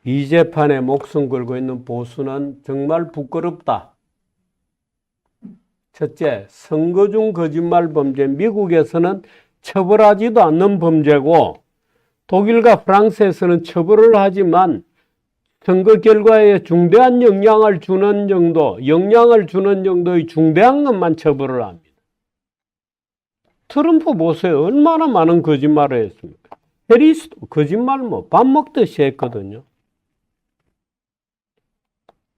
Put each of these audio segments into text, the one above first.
이 재판에 목숨 걸고 있는 보수는 정말 부끄럽다. 첫째, 선거 중 거짓말 범죄. 미국에서는 처벌하지도 않는 범죄고 독일과 프랑스에서는 처벌을 하지만 선거 결과에 중대한 영향을 주는 정도의 중대한 것만 처벌을 합니다. 트럼프 보세요. 얼마나 많은 거짓말을 했습니까? 해리스도 거짓말 밥 먹듯이 했거든요.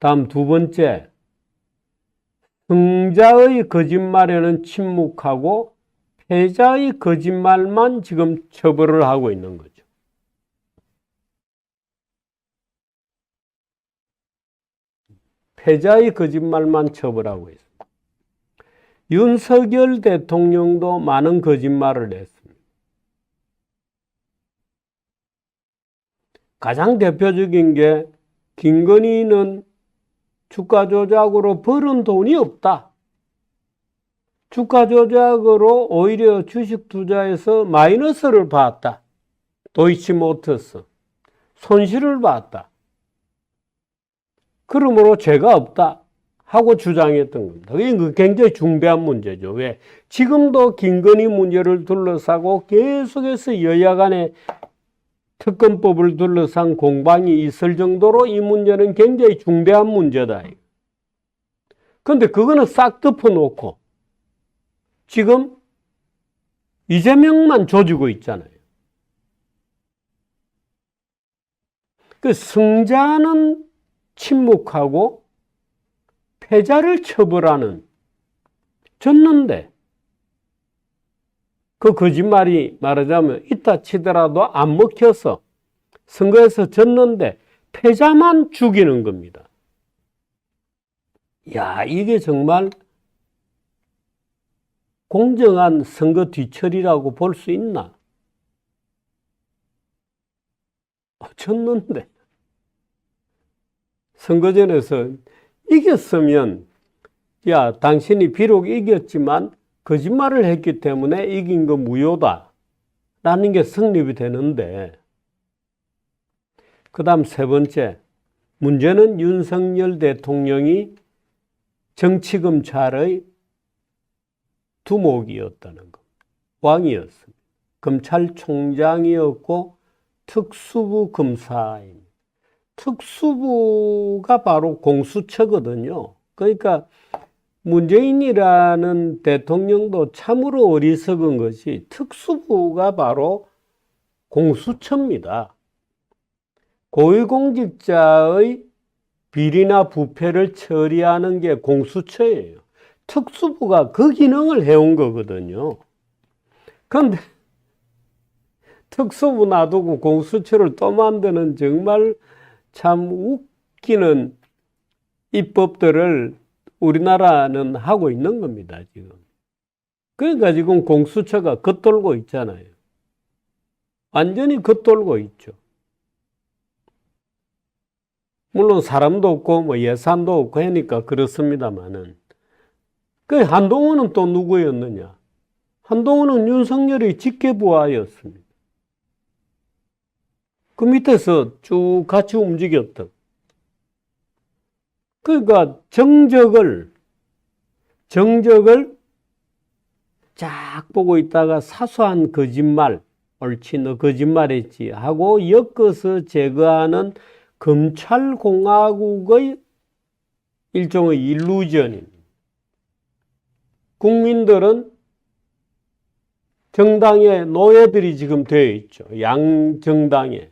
다음 두 번째, 승자의 거짓말에는 침묵하고 패자의 거짓말만 지금 처벌을 하고 있는 거죠. 패자의 거짓말만 처벌하고 있습니다. 윤석열 대통령도 많은 거짓말을 했습니다. 가장 대표적인 게 김건희는 주가 조작으로 벌은 돈이 없다. 주가 조작으로 오히려 주식 투자에서 마이너스를 봤다. 도이치모터스 손실을 봤다. 그러므로 죄가 없다 하고 주장했던 겁니다. 이게 굉장히 중대한 문제죠. 왜? 지금도 김건희 문제를 둘러싸고 계속해서 여야 간에 특검법을 둘러싼 공방이 있을 정도로 이 문제는 굉장히 중대한 문제다. 그런데 그거는 싹 덮어놓고 지금 이재명만 조지고 있잖아요. 그 승자는 침묵하고 패자를 처벌하는, 졌는데 그 거짓말이 말하자면 있다 치더라도 안 먹혀서 선거에서 졌는데 패자만 죽이는 겁니다. 야, 이게 정말 공정한 선거 뒤처리라고 볼 수 있나? 졌는데 선거전에서 이겼으면 야, 당신이 비록 이겼지만 거짓말을 했기 때문에 이긴 거 무효다 라는 게 성립이 되는데, 그 다음 세 번째, 문제는 윤석열 대통령이 정치검찰의 두목이었다는 것. 왕이었습니다. 검찰총장이었고 특수부 검사입니다. 특수부가 바로 공수처거든요. 그러니까 문재인이라는 대통령도 참으로 어리석은 것이 특수부가 바로 공수처입니다. 고위공직자의 비리나 부패를 처리하는 게 공수처예요. 특수부가 그 기능을 해온 거거든요. 그런데 특수부 놔두고 공수처를 또 만드는 정말 참 웃기는 입법들을 우리나라는 하고 있는 겁니다, 지금. 그러니까 지금 공수처가 겉돌고 있잖아요. 완전히 겉돌고 있죠. 물론 사람도 없고 예산도 없고 하니까 그렇습니다만은. 그 한동훈은 또 누구였느냐? 한동훈은 윤석열의 직계부하였습니다. 그 밑에서 쭉 같이 움직였던. 그러니까 정적을 쫙 보고 있다가 사소한 거짓말, 옳지 너 거짓말했지 하고 엮어서 제거하는 검찰공화국의 일종의 일루전입니다. 국민들은 정당의 노예들이 지금 되어 있죠. 양정당에.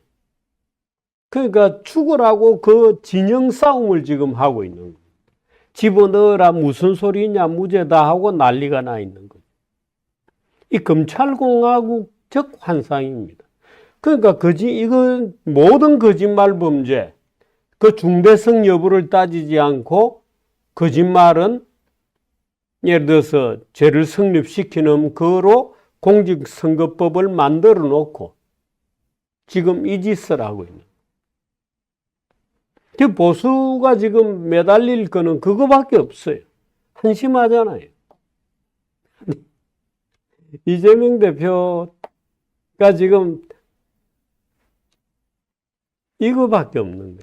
그러니까 죽으라고 그 진영 싸움을 지금 하고 있는 거예요. 집어넣어라 무슨 소리냐 무죄다 하고 난리가 나 있는 거죠. 이 검찰공화국적 환상입니다. 그러니까 이건 모든 거짓말 범죄, 그 중대성 여부를 따지지 않고 거짓말은 예를 들어서 죄를 성립시키는 거로 공직선거법을 만들어 놓고 지금 이 짓을 하고 있는 거예요. 그 보수가 지금 매달릴 거는 그거밖에 없어요. 한심하잖아요. 이재명 대표가 지금 이거밖에 없는 거예요.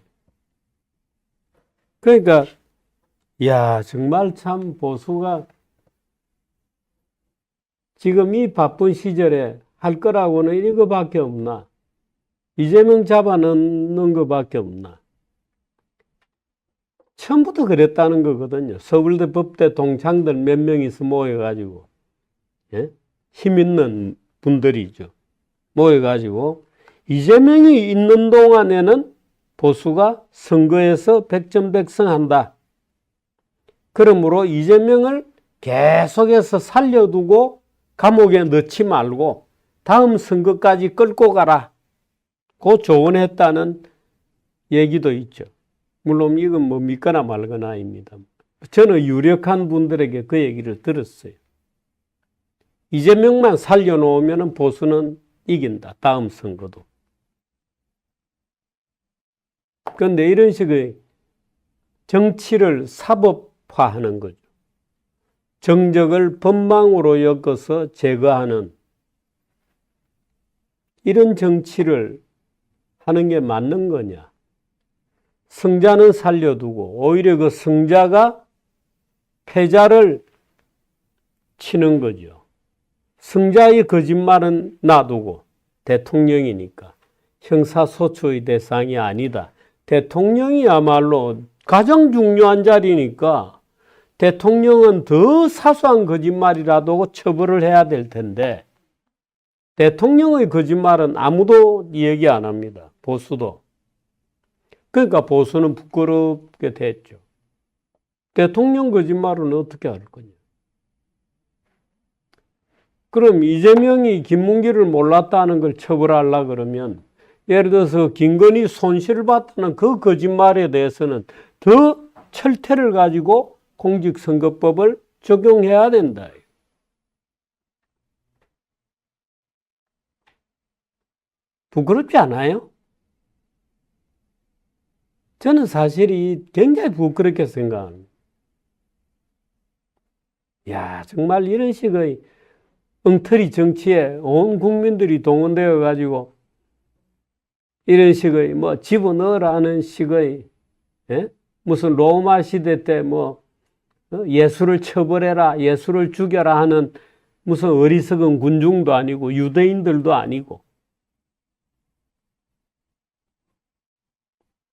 그러니까 야, 정말 참 보수가 지금 이 바쁜 시절에 할 거라고는 이거밖에 없나? 이재명 잡아넣는 거밖에 없나? 처음부터 그랬다는 거거든요. 서울대 법대 동창들 몇 명이서 모여가지고, 예? 힘 있는 분들이죠. 모여가지고, 이재명이 있는 동안에는 보수가 선거에서 백전백승한다. 그러므로 이재명을 계속해서 살려두고 감옥에 넣지 말고 다음 선거까지 끌고 가라. 그 조언했다는 얘기도 있죠. 물론 이건 뭐 믿거나 말거나입니다. 저는 유력한 분들에게 그 얘기를 들었어요. 이재명만 살려놓으면 보수는 이긴다. 다음 선거도. 그런데 이런 식의 정치를 사법화하는 거죠. 정적을 법망으로 엮어서 제거하는 이런 정치를 하는 게 맞는 거냐? 승자는 살려두고 오히려 그 승자가 패자를 치는 거죠. 승자의 거짓말은 놔두고 대통령이니까 형사소추의 대상이 아니다. 대통령이야말로 가장 중요한 자리니까 대통령은 더 사소한 거짓말이라도 처벌을 해야 될 텐데 대통령의 거짓말은 아무도 얘기 안 합니다. 보수도. 그러니까 보수는 부끄럽게 됐죠. 대통령 거짓말은 어떻게 할 거냐. 그럼 이재명이 김문기를 몰랐다는 걸 처벌하려고 그러면 예를 들어서 김건희 손실을 봤다는 그 거짓말에 대해서는 더 철퇴를 가지고 공직선거법을 적용해야 된다. 부끄럽지 않아요? 저는 사실이 굉장히 부끄럽게 생각합니다. 야, 정말 이런 식의 엉터리 정치에 온 국민들이 동원되어 가지고 이런 식의 뭐 집어넣으라는 식의 무슨 로마 시대 때 뭐 예수를 처벌해라, 예수를 죽여라 하는 무슨 어리석은 군중도 아니고 유대인들도 아니고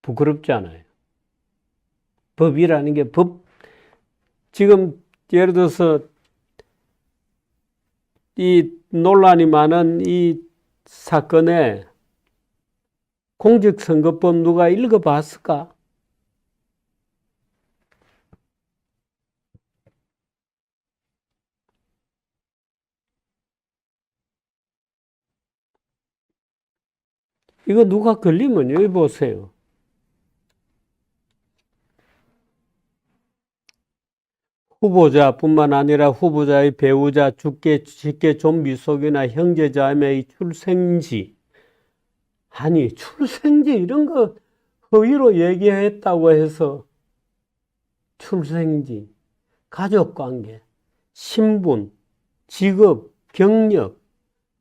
부끄럽지 않아요. 법이라는 게 지금 예를 들어서 이 논란이 많은 이 사건에 공직선거법 누가 읽어봤을까? 이거 누가 걸리면 여기 보세요. 후보자뿐만 아니라 후보자의 배우자, 직계 좀비 속이나 형제자매의 출생지. 아니, 출생지 이런 거 허위로 얘기했다고 해서 출생지, 가족관계, 신분, 직업, 경력,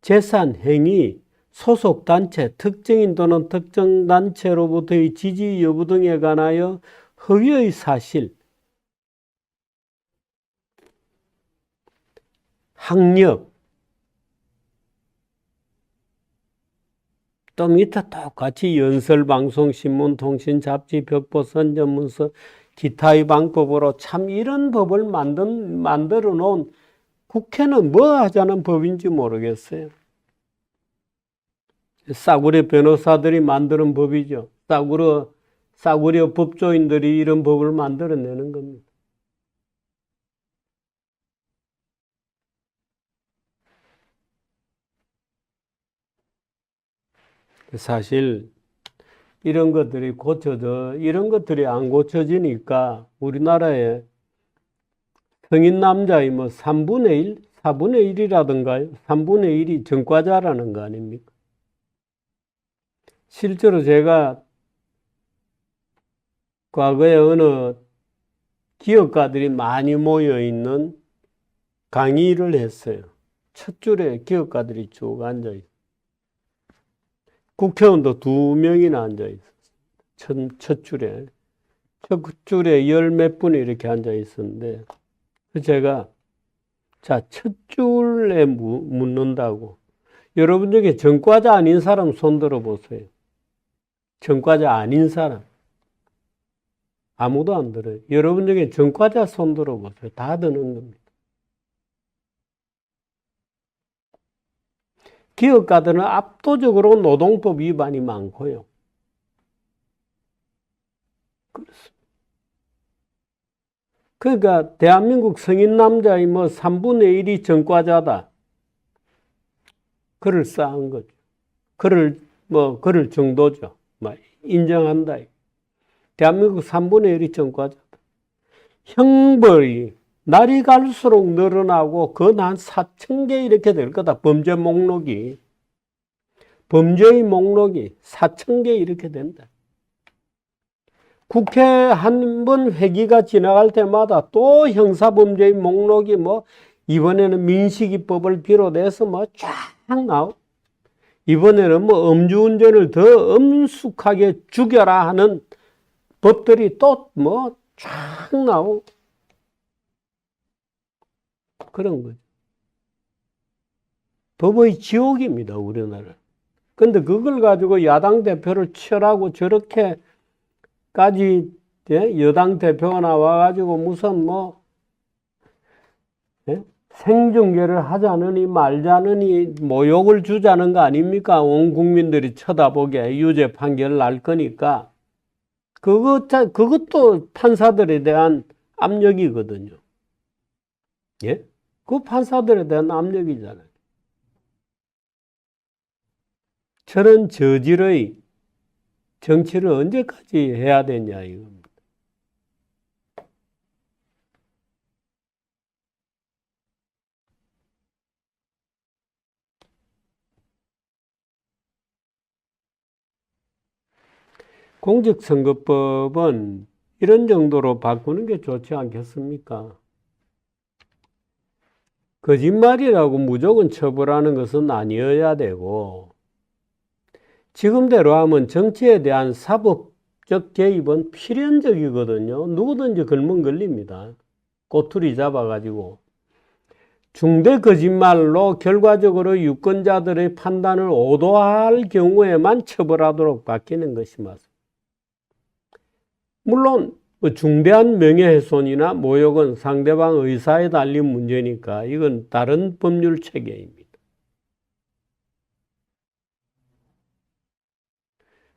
재산, 행위, 소속단체, 특정인 또는 특정단체로부터의 지지 여부 등에 관하여 허위의 사실, 학력, 또 밑에 똑같이 연설, 방송, 신문, 통신, 잡지, 벽보선, 전문서, 기타의 방법으로 참 이런 법을 만들어 놓은 국회는 뭐 하자는 법인지 모르겠어요. 싸구려 변호사들이 만드는 법이죠. 싸구려 법조인들이 이런 법을 만들어내는 겁니다. 사실 이런 것들이 이런 것들이 안 고쳐지니까 우리나라에 성인 남자의 뭐 3분의 1, 4분의 1이라든가요. 3분의 1이 전과자라는 거 아닙니까? 실제로 제가 과거에 어느 기업가들이 많이 모여 있는 강의를 했어요. 첫 줄에 기업가들이 쭉 앉아 있어요. 국회의원도 2명이나 앉아 있어요. 첫 줄에. 첫 줄에 열 몇 분이 이렇게 앉아 있었는데, 제가, 자, 첫 줄에 묻는다고. 여러분 중에 전과자 아닌 사람 손 들어보세요. 전과자 아닌 사람. 아무도 안 들어요. 여러분 중에 전과자 손 들어보세요. 다 드는 겁니다. 기업가들은 압도적으로 노동법 위반이 많고요. 그렇습니다. 그러니까 대한민국 성인 남자의 뭐 3분의 1이 전과자다. 그럴싸한 거죠. 그럴 정도죠. 인정한다. 대한민국 3분의 1이 전과자다. 형벌이 날이 갈수록 늘어나고 그 한 4,000개 이렇게 될 거다. 범죄의 목록이 4,000개 이렇게 된다. 국회 한 번 회기가 지나갈 때마다 또 형사범죄의 목록이 이번에는 민식이법을 비롯해서 쫙 나오고, 이번에는 음주운전을 더 엄숙하게 죽여라 하는 법들이 또 쫙 나오고, 그런 거죠. 법의 지옥입니다, 우리나라. 근데 그걸 가지고 야당 대표를 치라고 저렇게까지 여당 대표가 나와가지고 무슨 생중계를 하자느니 말자느니 모욕을 주자는 거 아닙니까? 온 국민들이 쳐다보게 유죄 판결 날 거니까. 그것도 판사들에 대한 압력이거든요. 예? 그 판사들에 대한 압력이잖아요. 저런 저질의 정치를 언제까지 해야 되냐, 이겁니다. 공직선거법은 이런 정도로 바꾸는 게 좋지 않겠습니까? 거짓말이라고 무조건 처벌하는 것은 아니어야 되고, 지금대로 하면 정치에 대한 사법적 개입은 필연적이거든요. 누구든지 걸면 걸립니다. 꼬투리 잡아가지고. 중대 거짓말로 결과적으로 유권자들의 판단을 오도할 경우에만 처벌하도록 바뀌는 것이 맞습니다. 물론 중대한 명예훼손이나 모욕은 상대방 의사에 달린 문제니까 이건 다른 법률 체계입니다.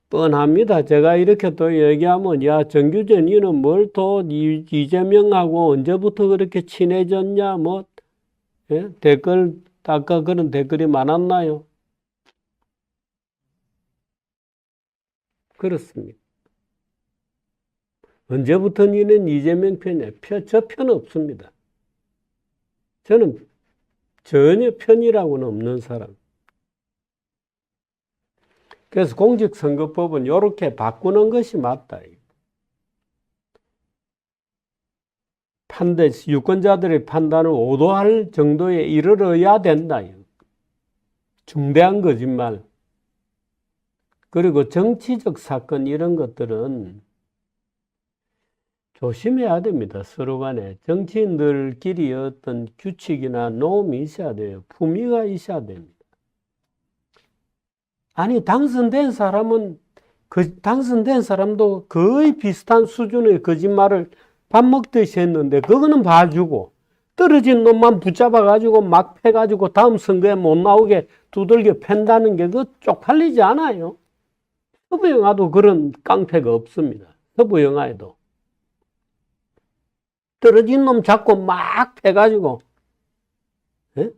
뻔합니다. 제가 이렇게 또 얘기하면, 야, 정규재 니는 뭘 또 이재명하고 언제부터 그렇게 친해졌냐, 댓글, 아까 그런 댓글이 많았나요? 그렇습니다. 언제부터 니는 이재명 편이야? 저 편 없습니다. 저는 전혀 편이라고는 없는 사람. 그래서 공직선거법은 이렇게 바꾸는 것이 맞다. 유권자들의 판단을 오도할 정도에 이르러야 된다. 중대한 거짓말. 그리고 정치적 사건 이런 것들은 조심해야 됩니다. 서로 간에. 정치인들끼리 어떤 규칙이나 노음이 있어야 돼요. 품위가 있어야 됩니다. 아니, 당선된 사람도 거의 비슷한 수준의 거짓말을 밥 먹듯이 했는데, 그거는 봐주고, 떨어진 놈만 붙잡아가지고 막 패가지고 다음 선거에 못 나오게 두들겨 팬다는 게 그 쪽팔리지 않아요? 서부영화도 그런 깡패가 없습니다. 서부영화에도. 떨어진 놈 잡고 막 패가지고, 예?